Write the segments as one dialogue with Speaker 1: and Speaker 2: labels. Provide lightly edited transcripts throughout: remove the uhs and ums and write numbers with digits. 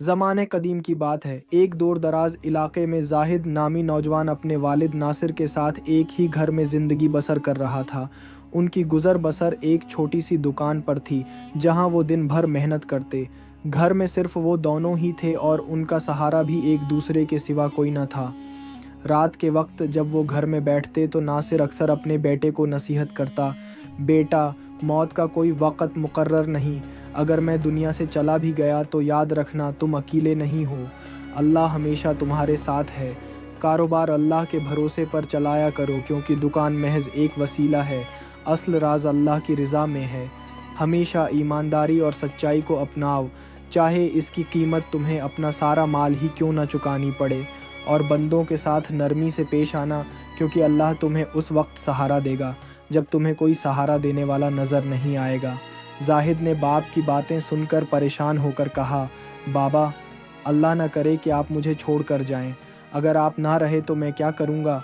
Speaker 1: زمانے قدیم کی بات ہے، ایک دور دراز علاقے میں زاہد نامی نوجوان اپنے والد ناصر کے ساتھ ایک ہی گھر میں زندگی بسر کر رہا تھا۔ ان کی گزر بسر ایک چھوٹی سی دکان پر تھی جہاں وہ دن بھر محنت کرتے۔ گھر میں صرف وہ دونوں ہی تھے اور ان کا سہارا بھی ایک دوسرے کے سوا کوئی نہ تھا۔ رات کے وقت جب وہ گھر میں بیٹھتے تو ناصر اکثر اپنے بیٹے کو نصیحت کرتا، بیٹا، موت کا کوئی وقت مقرر نہیں، اگر میں دنیا سے چلا بھی گیا تو یاد رکھنا تم اکیلے نہیں ہو، اللہ ہمیشہ تمہارے ساتھ ہے۔ کاروبار اللہ کے بھروسے پر چلایا کرو کیونکہ دکان محض ایک وسیلہ ہے، اصل راز اللہ کی رضا میں ہے۔ ہمیشہ ایمانداری اور سچائی کو اپناؤ، چاہے اس کی قیمت تمہیں اپنا سارا مال ہی کیوں نہ چکانی پڑے، اور بندوں کے ساتھ نرمی سے پیش آنا کیونکہ اللہ تمہیں اس وقت سہارا دے گا جب تمہیں کوئی سہارا دینے والا نظر نہیں آئے گا۔ زاہد نے باپ کی باتیں سن کر پریشان ہو کر کہا، بابا، اللہ نہ کرے کہ آپ مجھے چھوڑ کر جائیں، اگر آپ نہ رہے تو میں کیا کروں گا؟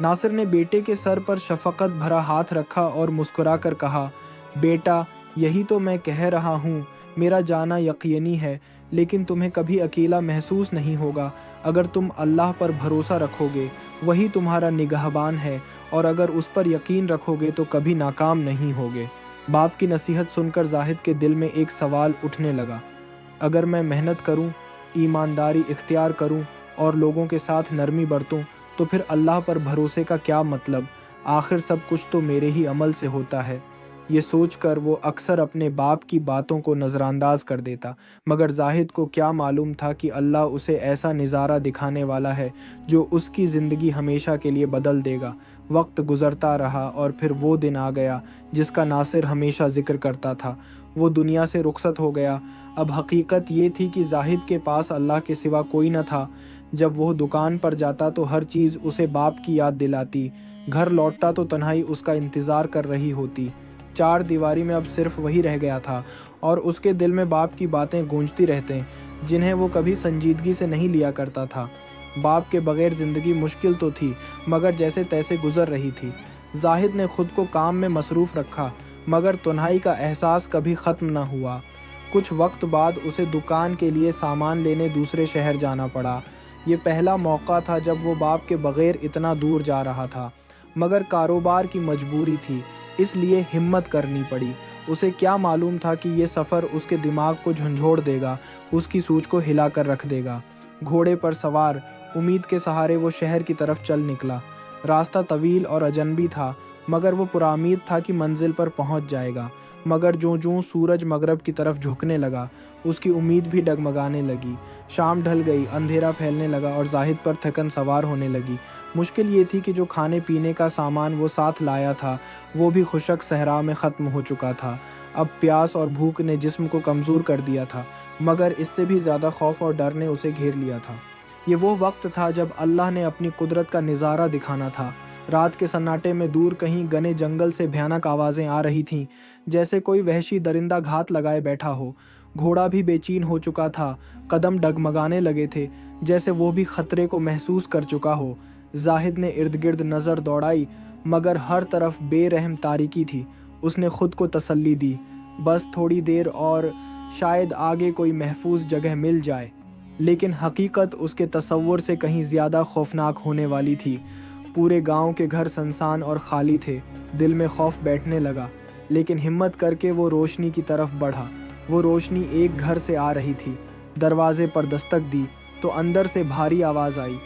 Speaker 1: ناصر نے بیٹے کے سر پر شفقت بھرا ہاتھ رکھا اور مسکرا کر کہا، بیٹا، یہی تو میں کہہ رہا ہوں، میرا جانا یقینی ہے، لیکن تمہیں کبھی اکیلا محسوس نہیں ہوگا اگر تم اللہ پر بھروسہ رکھو گے، وہی تمہارا نگہبان ہے، اور اگر اس پر یقین رکھو گے تو کبھی ناکام نہیں ہوگے۔ باپ کی نصیحت سن کر زاہد کے دل میں ایک سوال اٹھنے لگا، اگر میں محنت کروں، ایمانداری اختیار کروں اور لوگوں کے ساتھ نرمی برتوں تو پھر اللہ پر بھروسے کا کیا مطلب؟ آخر سب کچھ تو میرے ہی عمل سے ہوتا ہے۔ یہ سوچ کر وہ اکثر اپنے باپ کی باتوں کو نظر انداز کر دیتا، مگر زاہد کو کیا معلوم تھا کہ اللہ اسے ایسا نظارہ دکھانے والا ہے جو اس کی زندگی ہمیشہ کے لیے بدل دے گا۔ وقت گزرتا رہا اور پھر وہ دن آ گیا جس کا ناصر ہمیشہ ذکر کرتا تھا۔ وہ دنیا سے رخصت ہو گیا۔ اب حقیقت یہ تھی کہ زاہد کے پاس اللہ کے سوا کوئی نہ تھا۔ جب وہ دکان پر جاتا تو ہر چیز اسے باپ کی یاد دلاتی، گھر لوٹتا تو تنہائی اس کا انتظار کر رہی ہوتی۔ چار دیواری میں اب صرف وہی رہ گیا تھا اور اس کے دل میں باپ کی باتیں گونجتی رہتے جنہیں وہ کبھی سنجیدگی سے نہیں لیا کرتا تھا۔ باپ کے بغیر زندگی مشکل تو تھی مگر جیسے تیسے گزر رہی تھی۔ زاہد نے خود کو کام میں مصروف رکھا مگر تنہائی کا احساس کبھی ختم نہ ہوا۔ کچھ وقت بعد اسے دکان کے لیے سامان لینے دوسرے شہر جانا پڑا۔ یہ پہلا موقع تھا جب وہ باپ کے بغیر اتنا دور جا رہا تھا، مگر کاروبار کی مجبوری تھی، اس لیے ہمت کرنی پڑی۔ اسے کیا معلوم تھا کہ یہ سفر اس کے دماغ کو جھنجھوڑ دے گا، اس کی سوچ کو ہلا کر رکھ دے گا۔ گھوڑے پر سوار، امید کے سہارے وہ شہر کی طرف چل نکلا۔ راستہ طویل اور اجنبی تھا مگر وہ پرامید تھا کہ منزل پر پہنچ جائے گا، مگر جوں سورج مغرب کی طرف جھکنے لگا اس کی امید بھی ڈگمگانے لگی۔ شام ڈھل گئی، اندھیرا پھیلنے لگا اور زاہد پر تھکن سوار ہونے لگی۔ مشکل یہ تھی کہ جو کھانے پینے کا سامان وہ ساتھ لایا تھا وہ بھی خشک صحرا میں ختم ہو چکا تھا۔ اب پیاس اور بھوک نے جسم کو کمزور کر دیا تھا مگر اس سے بھی زیادہ خوف اور ڈر نے اسے گھیر لیا تھا۔ یہ وہ وقت تھا جب اللہ نے اپنی قدرت کا نظارہ دکھانا تھا۔ رات کے سناٹے میں دور کہیں گھنے جنگل سے بھیانک آوازیں آ رہی تھیں، جیسے کوئی وحشی درندہ گھات لگائے بیٹھا ہو۔ گھوڑا بھی بے چین ہو چکا تھا، قدم ڈگمگانے لگے تھے جیسے وہ بھی خطرے کو محسوس کر چکا ہو۔ زاہد نے ارد گرد نظر دوڑائی مگر ہر طرف بے رحم تاریکی تھی۔ اس نے خود کو تسلی دی، بس تھوڑی دیر اور شاید آگے کوئی محفوظ جگہ مل جائے، لیکن حقیقت اس کے تصور سے کہیں زیادہ خوفناک ہونے والی تھی۔ پورے گاؤں کے گھر سنسان اور خالی تھے۔ دل میں خوف بیٹھنے لگا لیکن ہمت کر کے وہ روشنی کی طرف بڑھا۔ وہ روشنی ایک گھر سے آ رہی تھی۔ دروازے پر دستک دی تو اندر سے بھاری آواز آئی،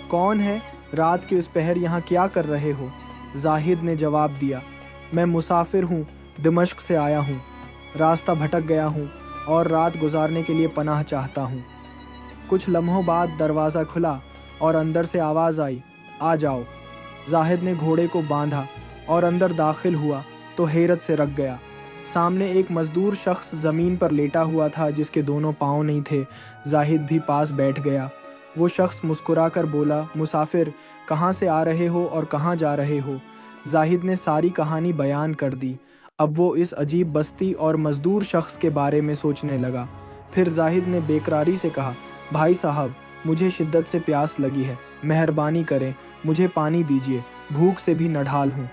Speaker 1: کون ہے؟ رات کے اس پہر یہاں کیا کر رہے ہو؟ زاہد نے جواب دیا، میں مسافر ہوں، دمشق سے آیا ہوں، راستہ بھٹک گیا ہوں اور رات گزارنے کے لیے پناہ چاہتا ہوں۔ کچھ لمحوں بعد دروازہ کھلا اور اندر سے آواز آئی، آ جاؤ۔ زاہد نے گھوڑے کو باندھا اور اندر داخل ہوا تو حیرت سے رک گیا۔ سامنے ایک مزدور شخص زمین پر لیٹا ہوا تھا جس کے دونوں پاؤں نہیں تھے۔ زاہد بھی پاس بیٹھ گیا۔ وہ شخص مسکرا کر بولا، مسافر، کہاں سے آ رہے ہو اور کہاں جا رہے ہو؟ زاہد نے ساری کہانی بیان کر دی۔ اب وہ اس عجیب بستی اور مزدور شخص کے بارے میں سوچنے لگا۔ پھر زاہد نے بیقراری سے کہا، بھائی صاحب، مجھے شدت سے پیاس لگی ہے، مہربانی کریں مجھے پانی دیجیے، بھوک سے بھی نڈھال ہوں۔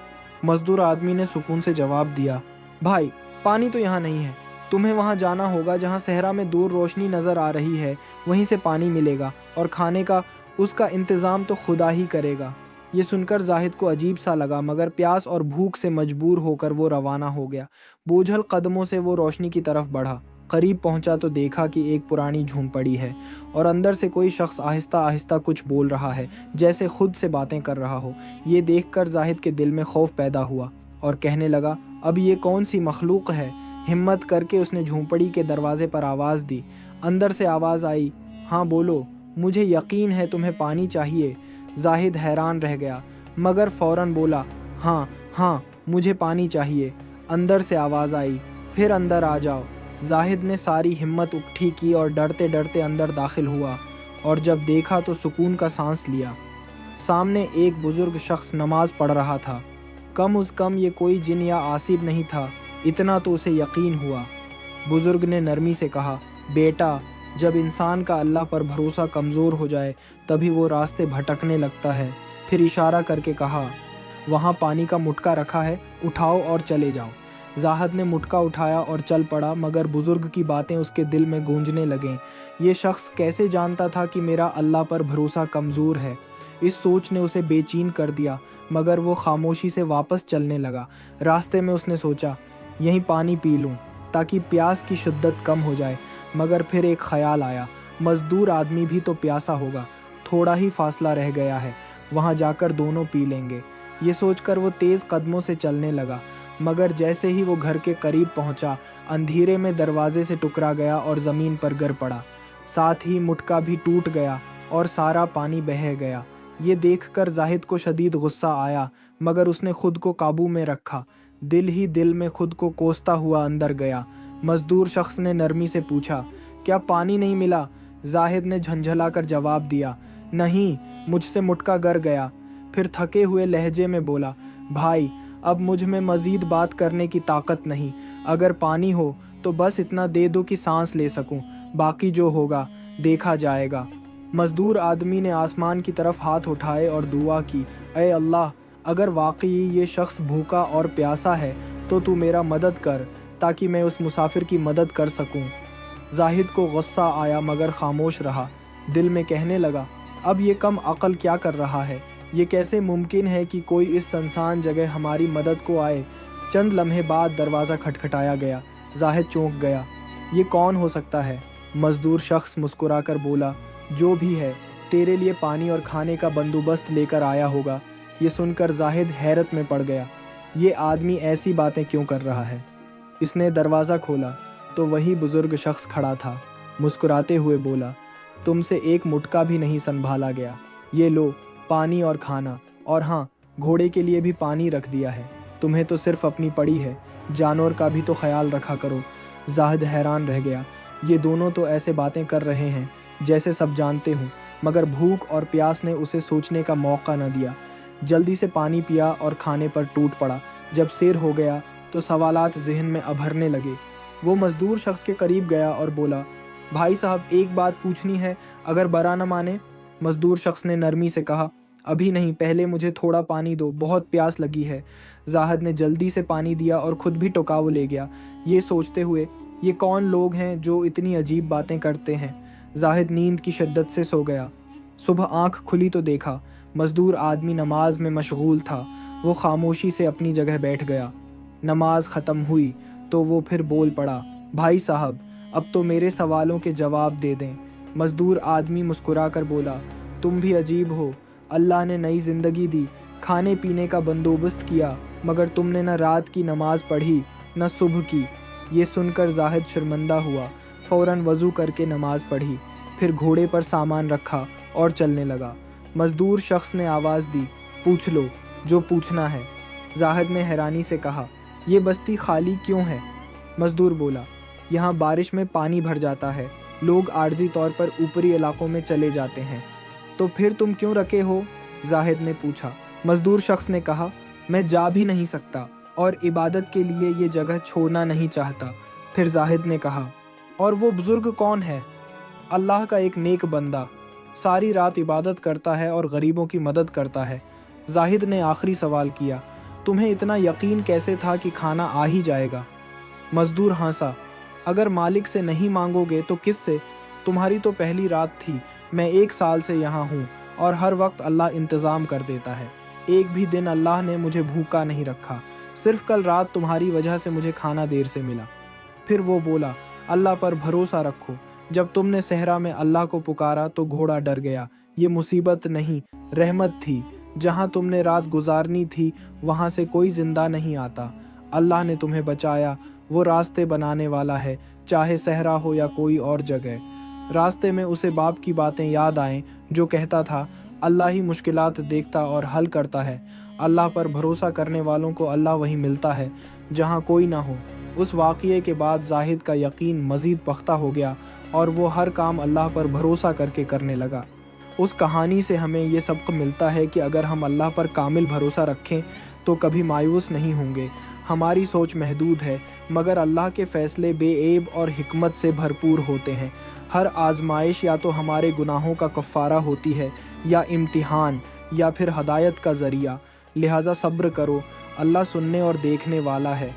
Speaker 1: مزدور آدمی نے سکون سے جواب دیا، بھائی، پانی تو یہاں نہیں ہے، تمہیں وہاں جانا ہوگا جہاں صحرا میں دور روشنی نظر آ رہی ہے، وہیں سے پانی ملے گا، اور کھانے کا اس کا انتظام تو خدا ہی کرے گا۔ یہ سن کر زاہد کو عجیب سا لگا، مگر پیاس اور بھوک سے مجبور ہو کر وہ روانہ ہو گیا۔ بوجھل قدموں سے وہ روشنی کی طرف بڑھا۔ قریب پہنچا تو دیکھا کہ ایک پرانی جھونپڑی ہے اور اندر سے کوئی شخص آہستہ آہستہ کچھ بول رہا ہے، جیسے خود سے باتیں کر رہا ہو۔ یہ دیکھ کر زاہد کے دل میں خوف پیدا ہوا اور کہنے لگا، اب یہ کون سی مخلوق ہے؟ ہمت کر کے اس نے جھونپڑی کے دروازے پر آواز دی۔ اندر سے آواز آئی، ہاں بولو، مجھے یقین ہے تمہیں پانی چاہیے۔ زاہد حیران رہ گیا، مگر فوراً بولا، ہاں ہاں مجھے پانی چاہیے۔ اندر سے آواز آئی، پھر اندر آ جاؤ۔ زاہد نے ساری ہمت اکٹھی کی اور ڈرتے ڈرتے اندر داخل ہوا، اور جب دیکھا تو سکون کا سانس لیا۔ سامنے ایک بزرگ شخص نماز پڑھ رہا تھا۔ کم از کم یہ کوئی جن یا عاصب نہیں تھا، اتنا تو اسے یقین ہوا۔ بزرگ نے نرمی سے کہا، بیٹا، جب انسان کا اللہ پر بھروسہ کمزور ہو جائے تبھی وہ راستے بھٹکنے لگتا ہے۔ پھر اشارہ کر کے کہا، وہاں پانی کا مٹکا رکھا ہے، اٹھاؤ اور چلے جاؤ۔ زاہد نے مٹکا اٹھایا اور چل پڑا، مگر بزرگ کی باتیں اس کے دل میں گونجنے لگیں۔ یہ شخص کیسے جانتا تھا کہ میرا اللہ پر بھروسہ کمزور ہے؟ اس سوچ نے اسے بے چین کر دیا، مگر وہ خاموشی سے واپس چلنے لگا۔ راستے میں اس نے سوچا، یہیں پانی پی لوں تاکہ پیاس کی شدت کم ہو جائے، مگر پھر ایک خیال آیا، مزدور آدمی بھی تو پیاسا ہوگا، تھوڑا ہی فاصلہ رہ گیا ہے، وہاں جا کر دونوں پی لیں گے۔ یہ سوچ کر وہ تیز قدموں سے چلنے لگا، مگر جیسے ہی وہ گھر کے قریب پہنچا، اندھیرے میں دروازے سے ٹکرا گیا اور زمین پر گر پڑا۔ ساتھ ہی مٹکا بھی ٹوٹ گیا اور سارا پانی بہہ گیا۔ یہ دیکھ کر زاہد کو شدید غصہ آیا، مگر اس نے خود کو قابو میں رکھا۔ دل ہی دل میں خود کو کوستا ہوا اندر گیا۔ مزدور شخص نے نرمی سے پوچھا، کیا پانی نہیں ملا؟ زاہد نے جھنجھلا کر جواب دیا، نہیں، مجھ سے مٹکا گر گیا۔ پھر تھکے ہوئے لہجے میں بولا، بھائی، اب مجھ میں مزید بات کرنے کی طاقت نہیں، اگر پانی ہو تو بس اتنا دے دو کہ سانس لے سکوں، باقی جو ہوگا دیکھا جائے گا۔ مزدور آدمی نے آسمان کی طرف ہاتھ اٹھائے اور دعا کی، اے اللہ، اگر واقعی یہ شخص بھوکا اور پیاسا ہے تو میرا مدد کر تاکہ میں اس مسافر کی مدد کر سکوں۔ زاہد کو غصہ آیا مگر خاموش رہا۔ دل میں کہنے لگا، اب یہ کم عقل کیا کر رہا ہے؟ یہ کیسے ممکن ہے کہ کوئی اس سنسان جگہ ہماری مدد کو آئے؟ چند لمحے بعد دروازہ کھٹکھٹایا گیا۔ زاہد چونک گیا، یہ کون ہو سکتا ہے؟ مزدور شخص مسکرا کر بولا، جو بھی ہے، تیرے لیے پانی اور کھانے کا بندوبست لے کر آیا ہوگا۔ یہ سن کر زاہد حیرت میں پڑ گیا، یہ آدمی ایسی باتیں کیوں کر رہا ہے؟ اس نے دروازہ کھولا تو وہی بزرگ شخص کھڑا تھا۔ مسکراتے ہوئے بولا، تم سے ایک مٹکا بھی نہیں سنبھالا گیا، یہ لو پانی اور کھانا، اور ہاں، گھوڑے کے لیے بھی پانی رکھ دیا ہے۔ تمہیں تو صرف اپنی پڑی ہے، جانور کا بھی تو خیال رکھا کرو۔ زاہد حیران رہ گیا، یہ دونوں تو ایسے باتیں کر رہے ہیں جیسے سب جانتے ہوں، مگر بھوک اور پیاس نے اسے سوچنے کا موقع نہ دیا۔ جلدی سے پانی پیا اور کھانے پر ٹوٹ پڑا۔ جب سیر ہو گیا تو سوالات ذہن میں ابھرنے لگے۔ وہ مزدور شخص کے قریب گیا اور بولا، بھائی صاحب، ایک بات پوچھنی ہے، اگر برا نہ مانے۔ مزدور شخص نے نرمی سے کہا، ابھی نہیں، پہلے مجھے تھوڑا پانی دو، بہت پیاس لگی ہے۔ زاہد نے جلدی سے پانی دیا اور خود بھی ٹکاؤ لے گیا، یہ سوچتے ہوئے، یہ کون لوگ ہیں جو اتنی عجیب باتیں کرتے ہیں؟ زاہد نیند کی شدت سے سو گیا۔ صبح آنکھ کھلی تو دیکھا مزدور آدمی نماز میں مشغول تھا۔ وہ خاموشی سے اپنی جگہ بیٹھ گیا۔ نماز ختم ہوئی تو وہ پھر بول پڑا، بھائی صاحب، اب تو میرے سوالوں کے جواب دے دیں۔ مزدور آدمی مسکرا کر بولا، تم بھی عجیب ہو، اللہ نے نئی زندگی دی، کھانے پینے کا بندوبست کیا، مگر تم نے نہ رات کی نماز پڑھی نہ صبح کی۔ یہ سن کر زاہد شرمندہ ہوا، فوراً وضو کر کے نماز پڑھی، پھر گھوڑے پر سامان رکھا اور چلنے لگا۔ مزدور شخص نے آواز دی، پوچھ لو جو پوچھنا ہے۔ زاہد نے حیرانی سے کہا، یہ بستی خالی کیوں ہے؟ مزدور بولا، یہاں بارش میں پانی بھر جاتا ہے، لوگ عارضی طور پر اوپری علاقوں میں چلے جاتے ہیں۔ تو پھر تم کیوں رکے ہو؟ زاہد نے پوچھا۔ مزدور شخص نے کہا، میں جا بھی نہیں سکتا اور عبادت کے لیے یہ جگہ چھوڑنا نہیں چاہتا۔ پھر زاہد نے کہا، اور وہ بزرگ کون ہے؟ اللہ کا ایک نیک بندہ، ساری رات عبادت کرتا ہے اور غریبوں کی مدد کرتا ہے۔ زاہد نے آخری سوال کیا، تمہیں اتنا یقین کیسے تھا کہ کھانا آ ہی جائے گا؟ مزدور ہنسا، اگر مالک سے نہیں مانگوگے تو کس سے؟ تمہاری تو پہلی رات تھی، میں 1 سال سے یہاں ہوں اور ہر وقت اللہ انتظام کر دیتا ہے۔ ایک بھی دن اللہ نے مجھے بھوکا نہیں رکھا، صرف کل رات تمہاری وجہ سے مجھے کھانا دیر سے ملا۔ پھر وہ بولا، اللہ پر بھروسہ رکھو۔ جب تم نے صحرا میں اللہ کو پکارا تو گھوڑا ڈر گیا۔ یہ مصیبت نہیں، رحمت تھی۔ جہاں تم نے رات گزارنی تھی وہاں سے کوئی زندہ نہیں آتا۔ اللہ نے تمہیں بچایا، وہ راستے بنانے والا ہے، چاہے صحرا ہو یا کوئی اور جگہ۔ راستے میں اسے باپ کی باتیں یاد آئیں جو کہتا تھا، اللہ ہی مشکلات دیکھتا اور حل کرتا ہے۔ اللہ پر بھروسہ کرنے والوں کو اللہ وہیں ملتا ہے جہاں کوئی نہ ہو۔ اس واقعے کے بعد زاہد کا یقین مزید پختہ ہو گیا اور وہ ہر کام اللہ پر بھروسہ کر کے کرنے لگا۔ اس کہانی سے ہمیں یہ سبق ملتا ہے کہ اگر ہم اللہ پر کامل بھروسہ رکھیں تو کبھی مایوس نہیں ہوں گے۔ ہماری سوچ محدود ہے مگر اللہ کے فیصلے بے عیب اور حکمت سے بھرپور ہوتے ہیں۔ ہر آزمائش یا تو ہمارے گناہوں کا کفارہ ہوتی ہے یا امتحان یا پھر ہدایت کا ذریعہ۔ لہٰذا صبر کرو، اللہ سننے اور دیکھنے والا ہے۔